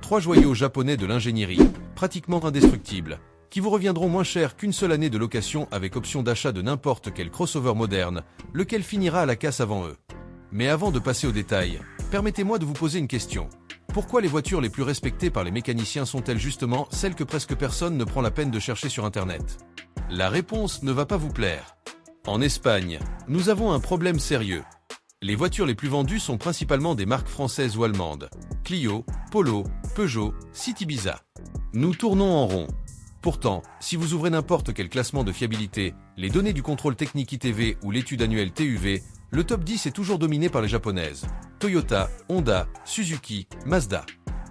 3 joyaux japonais de l'ingénierie, pratiquement indestructibles, qui vous reviendront moins cher qu'une seule année de location avec option d'achat de n'importe quel crossover moderne, lequel finira à la casse avant eux. Mais avant de passer aux détails, permettez-moi de vous poser une question. Pourquoi les voitures les plus respectées par les mécaniciens sont-elles justement celles que presque personne ne prend la peine de chercher sur Internet? La réponse ne va pas vous plaire. En Espagne, nous avons un problème sérieux. Les voitures les plus vendues sont principalement des marques françaises ou allemandes. Clio, Polo, Peugeot, Seat Ibiza. Nous tournons en rond. Pourtant, si vous ouvrez n'importe quel classement de fiabilité, les données du contrôle technique ITV ou l'étude annuelle TUV, le top 10 est toujours dominé par les japonaises. Toyota, Honda, Suzuki, Mazda.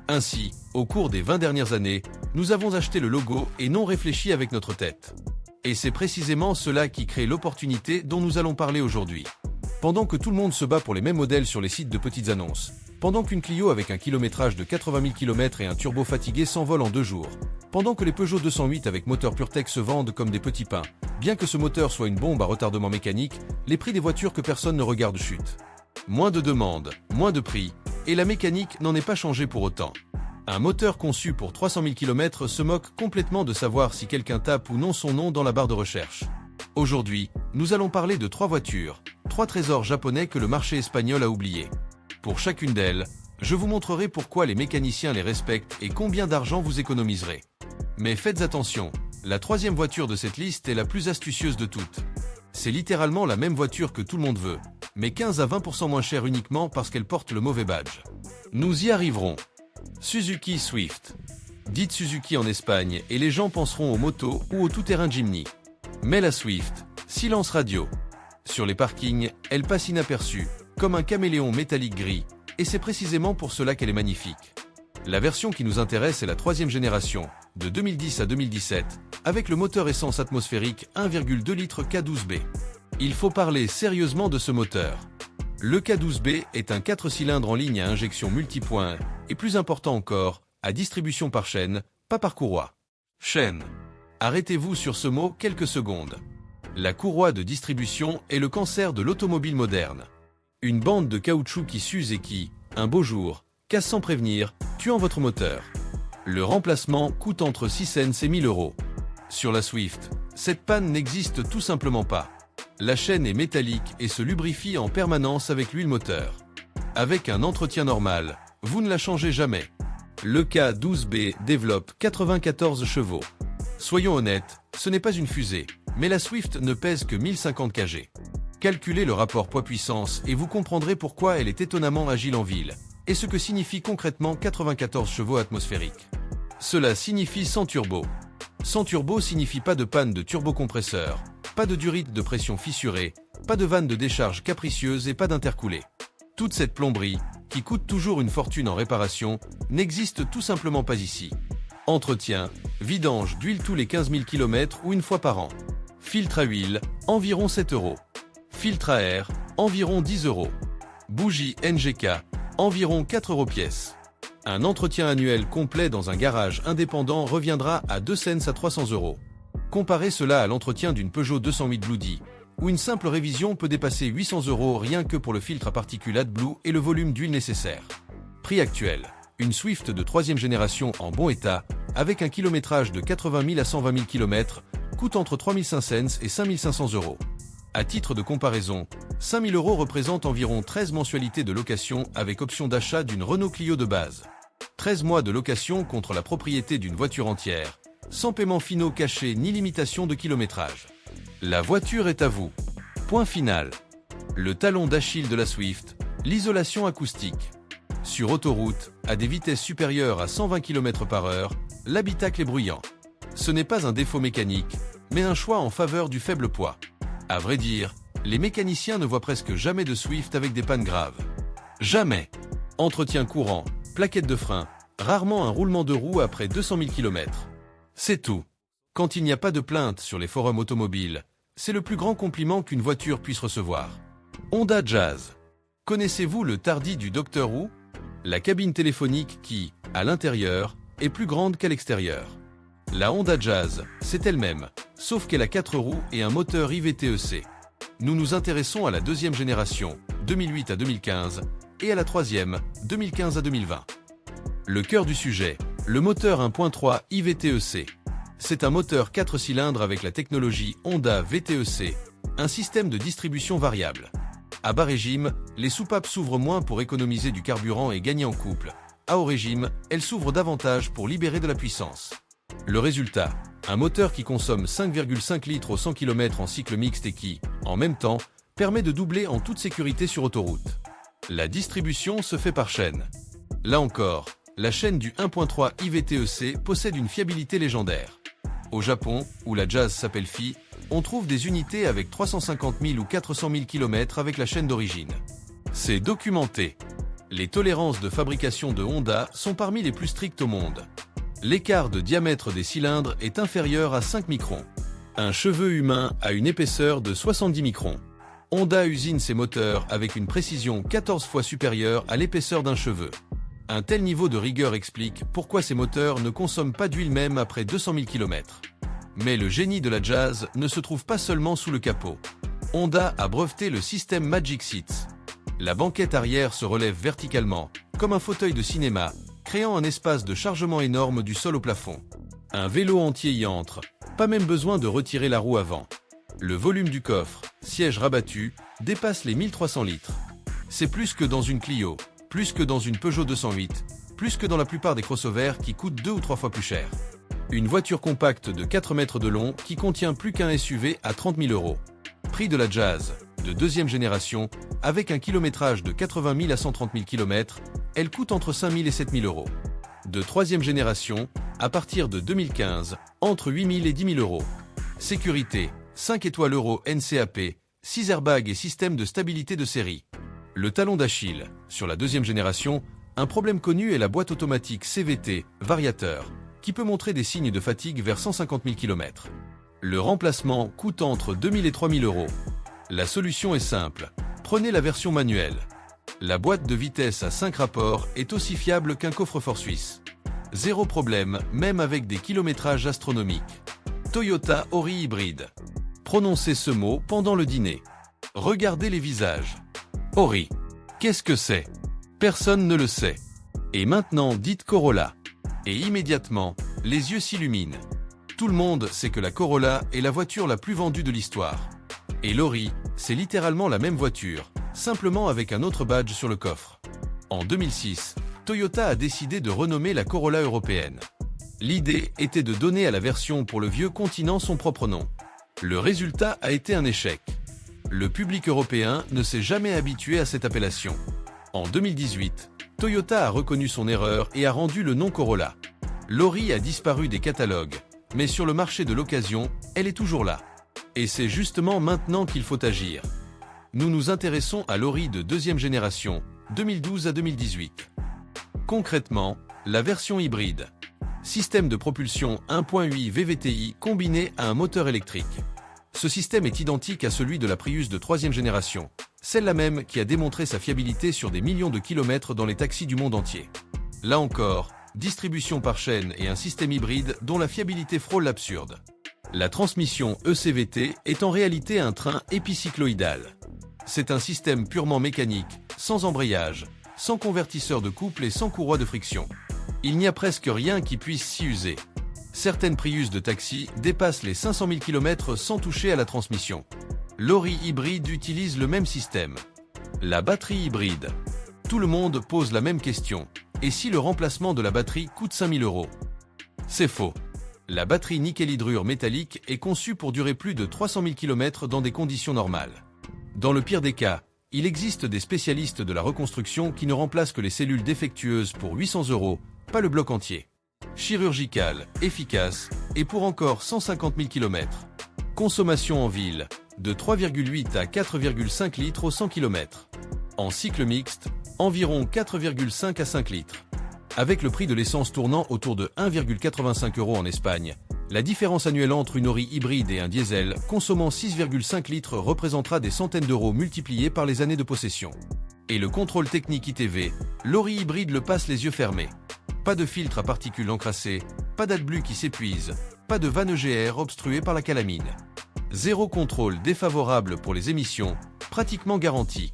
Ainsi, au cours des 20 dernières années, nous avons acheté le logo et non réfléchi avec notre tête. Et c'est précisément cela qui crée l'opportunité dont nous allons parler aujourd'hui. Pendant que tout le monde se bat pour les mêmes modèles sur les sites de petites annonces, pendant qu'une Clio avec un kilométrage de 80 000 km et un turbo fatigué s'envole en 2 jours, pendant que les Peugeot 208 avec moteur PureTech se vendent comme des petits pains, bien que ce moteur soit une bombe à retardement mécanique, les prix des voitures que personne ne regarde chutent. Moins de demandes, moins de prix, et la mécanique n'en est pas changée pour autant. Un moteur conçu pour 300 000 km se moque complètement de savoir si quelqu'un tape ou non son nom dans la barre de recherche. Aujourd'hui, nous allons parler de 3 voitures, 3 trésors japonais que le marché espagnol a oubliés. Pour chacune d'elles, je vous montrerai pourquoi les mécaniciens les respectent et combien d'argent vous économiserez. Mais faites attention, la 3e voiture de cette liste est la plus astucieuse de toutes. C'est littéralement la même voiture que tout le monde veut, mais 15 à 20% moins chère uniquement parce qu'elle porte le mauvais badge. Nous y arriverons. Suzuki Swift. Dites Suzuki en Espagne et les gens penseront aux motos ou au tout-terrain Jimny. Mais la Swift, silence radio. Sur les parkings, elle passe inaperçue, comme un caméléon métallique gris, et c'est précisément pour cela qu'elle est magnifique. La version qui nous intéresse est la 3e génération, de 2010 à 2017, avec le moteur essence atmosphérique 1,2 litres K12B. Il faut parler sérieusement de ce moteur. Le K12B est un 4 cylindres en ligne à injection multipoint, et plus important encore, à distribution par chaîne, pas par courroie. Chaîne. Arrêtez-vous sur ce mot quelques secondes. La courroie de distribution est le cancer de l'automobile moderne. Une bande de caoutchouc qui s'use et qui, un beau jour, casse sans prévenir, tuant votre moteur. Le remplacement coûte entre 6 cents et 1000 euros. Sur la Swift, cette panne n'existe tout simplement pas. La chaîne est métallique et se lubrifie en permanence avec l'huile moteur. Avec un entretien normal, vous ne la changez jamais. Le K12B développe 94 chevaux. Soyons honnêtes, ce n'est pas une fusée, mais la Swift ne pèse que 1050 kg. Calculez le rapport poids-puissance et vous comprendrez pourquoi elle est étonnamment agile en ville, et ce que signifie concrètement 94 chevaux atmosphériques. Cela signifie sans turbo. Sans turbo signifie pas de panne de turbocompresseur, pas de durite de pression fissurée, pas de vanne de décharge capricieuse et pas d'intercoolé. Toute cette plomberie, qui coûte toujours une fortune en réparation, n'existe tout simplement pas ici. Entretien, vidange d'huile tous les 15 000 km ou une fois par an. Filtre à huile, environ 7 euros. Filtre à air, environ 10 euros. Bougie NGK, environ 4 euros pièce. Un entretien annuel complet dans un garage indépendant reviendra à 2 cents à 300 euros. Comparez cela à l'entretien d'une Peugeot 208 Bloody, où une simple révision peut dépasser 800 euros rien que pour le filtre à particules AdBlue et le volume d'huile nécessaire. Prix actuel. Une Swift de 3e génération en bon état, avec un kilométrage de 80 000 à 120 000 km, coûte entre 3 500 et 5 500 euros. À titre de comparaison, 5 000 euros représentent environ 13 mensualités de location avec option d'achat d'une Renault Clio de base. 13 mois de location contre la propriété d'une voiture entière, sans paiement finaux cachés ni limitation de kilométrage. La voiture est à vous. Point final. Le talon d'Achille de la Swift, l'isolation acoustique. Sur autoroute, à des vitesses supérieures à 120 km/h, l'habitacle est bruyant. Ce n'est pas un défaut mécanique, mais un choix en faveur du faible poids. À vrai dire, les mécaniciens ne voient presque jamais de Swift avec des pannes graves. Jamais. Entretien courant, plaquettes de frein, rarement un roulement de roue après 200 000 km. C'est tout. Quand il n'y a pas de plainte sur les forums automobiles, c'est le plus grand compliment qu'une voiture puisse recevoir. Honda Jazz. Connaissez-vous le Tardy du Docteur Who? La cabine téléphonique qui, à l'intérieur, est plus grande qu'à l'extérieur. La Honda Jazz, c'est elle-même, sauf qu'elle a 4 roues et un moteur IVTEC. Nous nous intéressons à la 2e génération, 2008 à 2015, et à la 3e, 2015 à 2020. Le cœur du sujet, le moteur 1.3 iVTEC. C'est un moteur 4 cylindres avec la technologie Honda VTEC, un système de distribution variable. À bas régime, les soupapes s'ouvrent moins pour économiser du carburant et gagner en couple. À haut régime, elles s'ouvrent davantage pour libérer de la puissance. Le résultat, un moteur qui consomme 5,5 litres au 100 km en cycle mixte et qui, en même temps, permet de doubler en toute sécurité sur autoroute. La distribution se fait par chaîne. Là encore, la chaîne du 1.3 iVTEC possède une fiabilité légendaire. Au Japon, où la Jazz s'appelle Fi, on trouve des unités avec 350 000 ou 400 000 km avec la chaîne d'origine. C'est documenté. Les tolérances de fabrication de Honda sont parmi les plus strictes au monde. L'écart de diamètre des cylindres est inférieur à 5 microns. Un cheveu humain a une épaisseur de 70 microns. Honda usine ses moteurs avec une précision 14 fois supérieure à l'épaisseur d'un cheveu. Un tel niveau de rigueur explique pourquoi ces moteurs ne consomment pas d'huile même après 200 000 km. Mais le génie de la Jazz ne se trouve pas seulement sous le capot. Honda a breveté le système Magic Seats. La banquette arrière se relève verticalement, comme un fauteuil de cinéma, créant un espace de chargement énorme du sol au plafond. Un vélo entier y entre, pas même besoin de retirer la roue avant. Le volume du coffre, siège rabattu, dépasse les 1300 litres. C'est plus que dans une Clio, plus que dans une Peugeot 208, plus que dans la plupart des crossovers qui coûtent 2 ou 3 fois plus cher. Une voiture compacte de 4 mètres de long qui contient plus qu'un SUV à 30 000 €. Prix de la Jazz, de deuxième génération, avec un kilométrage de 80 000 à 130 000 km, elle coûte entre 5 000 et 7 000 €. De troisième génération, à partir de 2015, entre 8 000 et 10 000 €. Sécurité, 5 étoiles Euro NCAP, 6 airbags et système de stabilité de série. Le talon d'Achille, sur la deuxième génération, un problème connu est la boîte automatique CVT, variateur, qui peut montrer des signes de fatigue vers 150 000 km. Le remplacement coûte entre 2 000 et 3 000 €. La solution est simple, prenez la version manuelle. La boîte de vitesse à 5 rapports est aussi fiable qu'un coffre-fort suisse. Zéro problème, même avec des kilométrages astronomiques. Toyota Ori hybride. Prononcez ce mot pendant le dîner. Regardez les visages. Ori. Qu'est-ce que c'est? Personne ne le sait. Et maintenant dites Corolla. Et immédiatement, les yeux s'illuminent. Tout le monde sait que la Corolla est la voiture la plus vendue de l'histoire. Et l'Ori, c'est littéralement la même voiture, simplement avec un autre badge sur le coffre. En 2006, Toyota a décidé de renommer la Corolla européenne. L'idée était de donner à la version pour le vieux continent son propre nom. Le résultat a été un échec. Le public européen ne s'est jamais habitué à cette appellation. En 2018, Toyota a reconnu son erreur et a rendu le nom Corolla. L'Ori a disparu des catalogues, mais sur le marché de l'occasion, elle est toujours là. Et c'est justement maintenant qu'il faut agir. Nous nous intéressons à l'Ori de deuxième génération, 2012 à 2018. Concrètement, la version hybride. Système de propulsion 1.8 VVTi combiné à un moteur électrique. Ce système est identique à celui de la Prius de troisième génération, celle-là même qui a démontré sa fiabilité sur des millions de kilomètres dans les taxis du monde entier. Là encore, distribution par chaîne et un système hybride dont la fiabilité frôle l'absurde. La transmission ECVT est en réalité un train épicycloïdal. C'est un système purement mécanique, sans embrayage, sans convertisseur de couple et sans courroie de friction. Il n'y a presque rien qui puisse s'y user. Certaines Prius de taxi dépassent les 500 000 km sans toucher à la transmission. L'Ori hybride utilise le même système. La batterie hybride. Tout le monde pose la même question. Et si le remplacement de la batterie coûte 5 000 €? C'est faux. La batterie nickel-hydrure métallique est conçue pour durer plus de 300 000 km dans des conditions normales. Dans le pire des cas, il existe des spécialistes de la reconstruction qui ne remplacent que les cellules défectueuses pour 800 €, pas le bloc entier. Chirurgical, efficace, et pour encore 150 000 km. Consommation en ville, de 3,8 à 4,5 litres au 100 km. En cycle mixte, environ 4,5 à 5 litres. Avec le prix de l'essence tournant autour de 1,85 € en Espagne, la différence annuelle entre une Ori hybride et un diesel consommant 6,5 litres représentera des centaines d'euros multipliés par les années de possession. Et le contrôle technique ITV, l'Ori hybride le passe les yeux fermés. Pas de filtre à particules encrassées, pas d'AdBlue qui s'épuise, pas de vanne EGR obstruée par la calamine. Zéro contrôle défavorable pour les émissions, pratiquement garanti.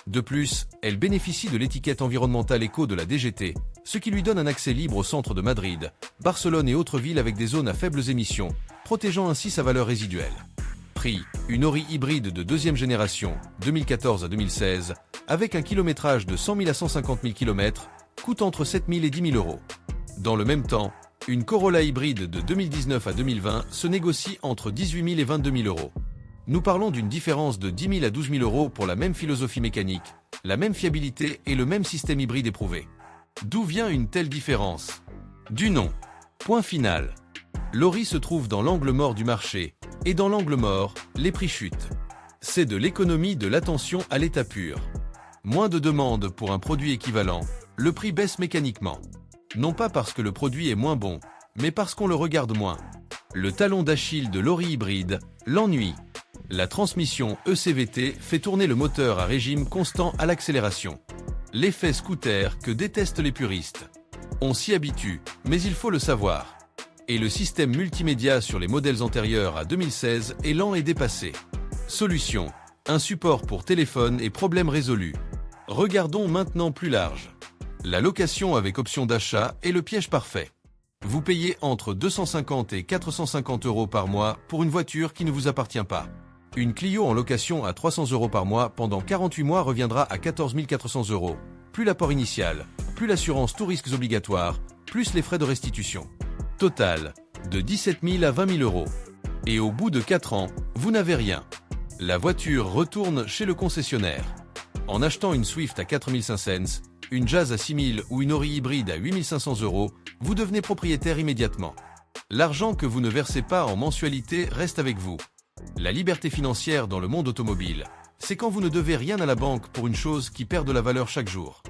De plus, elle bénéficie de l'étiquette environnementale éco de la DGT, ce qui lui donne un accès libre au centre de Madrid, Barcelone et autres villes avec des zones à faibles émissions, protégeant ainsi sa valeur résiduelle. Prix, une Ori hybride de deuxième génération, 2014 à 2016, avec un kilométrage de 100 000 à 150 000 km, coûte entre 7 000 et 10 000 euros. Dans le même temps, une Corolla hybride de 2019 à 2020 se négocie entre 18 000 et 22 000 euros. Nous parlons d'une différence de 10 000 à 12 000 euros pour la même philosophie mécanique, la même fiabilité et le même système hybride éprouvé. D'où vient une telle différence? Du nom. Point final. L'Ori se trouve dans l'angle mort du marché, et dans l'angle mort, les prix chutent. C'est de l'économie de l'attention à l'état pur. Moins de demandes pour un produit équivalent, le prix baisse mécaniquement. Non pas parce que le produit est moins bon, mais parce qu'on le regarde moins. Le talon d'Achille de l'Ori hybride, l'ennui. La transmission ECVT fait tourner le moteur à régime constant à l'accélération. L'effet scooter que détestent les puristes. On s'y habitue, mais il faut le savoir. Et le système multimédia sur les modèles antérieurs à 2016 est lent et dépassé. Solution, un support pour téléphone et problème résolu. Regardons maintenant plus large. La location avec option d'achat est le piège parfait. Vous payez entre 250 et 450 euros par mois pour une voiture qui ne vous appartient pas. Une Clio en location à 300 euros par mois pendant 48 mois reviendra à 14 400 euros, plus l'apport initial, plus l'assurance tous risques obligatoires, plus les frais de restitution. Total, de 17 000 à 20 000 euros. Et au bout de 4 ans, vous n'avez rien. La voiture retourne chez le concessionnaire. En achetant une Swift à 4 500, une Jazz à 6 000 ou une Ori hybride à 8 500 euros, vous devenez propriétaire immédiatement. L'argent que vous ne versez pas en mensualité reste avec vous. La liberté financière dans le monde automobile, c'est quand vous ne devez rien à la banque pour une chose qui perd de la valeur chaque jour.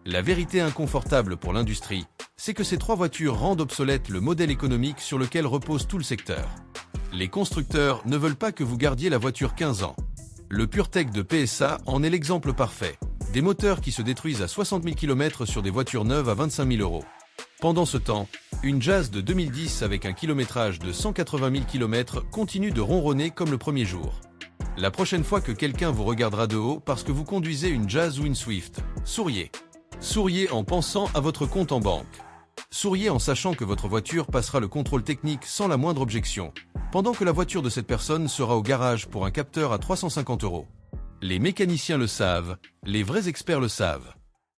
La vérité inconfortable pour l'industrie, c'est que ces 3 voitures rendent obsolète le modèle économique sur lequel repose tout le secteur. Les constructeurs ne veulent pas que vous gardiez la voiture 15 ans. Le PureTech de PSA en est l'exemple parfait. Des moteurs qui se détruisent à 60 000 km sur des voitures neuves à 25 000 euros. Pendant ce temps, une Jazz de 2010 avec un kilométrage de 180 000 km continue de ronronner comme le premier jour. La prochaine fois que quelqu'un vous regardera de haut parce que vous conduisez une Jazz ou une Swift, souriez. Souriez en pensant à votre compte en banque. Souriez en sachant que votre voiture passera le contrôle technique sans la moindre objection, pendant que la voiture de cette personne sera au garage pour un capteur à 350 euros. Les mécaniciens le savent, les vrais experts le savent.